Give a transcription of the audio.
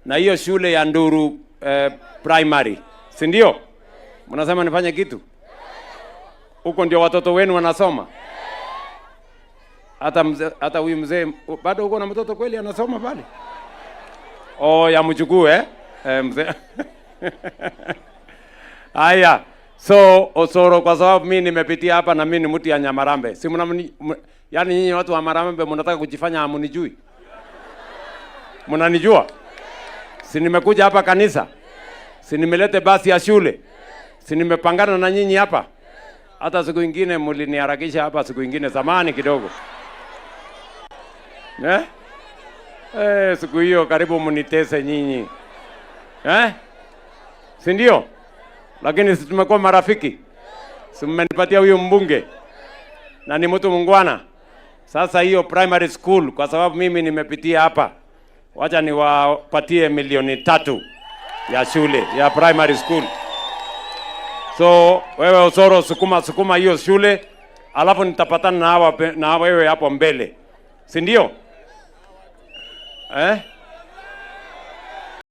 na hiyo shule ya Nduru primary, si ndio? Mnasema nifanye kitu huko, ndio watoto wenu wanasoma. Hata huyu mzee bado uko na mtoto kweli anasoma pale? Oh, ya mchukue mzee. Haya, so Osoro, kwa sababu mimi nimepitia hapa na mimi ni mtu ya Nyamarambe. Si yani nyinyi watu wa Nyamarambe mnataka kujifanya hamunijui? Mnanijua? Si nimekuja hapa kanisa? Si nimelete basi ya shule? Si nimepangana na nyinyi hapa? Hata siku nyingine mliniharakisha hapa, siku nyingine zamani kidogo. Siku hiyo karibu mnitese nyinyi. Si ndio? Lakini si tumekuwa marafiki. Si mmenipatia huyo mbunge. Na ni mtu mungwana. Sasa hiyo primary school, kwa sababu mimi nimepitia hapa, wacha niwapatie 3 ya shule ya primary school. So wewe Osoro, sukuma hiyo shule, alafu nitapatana na wewe hapo mbele. Si ndio?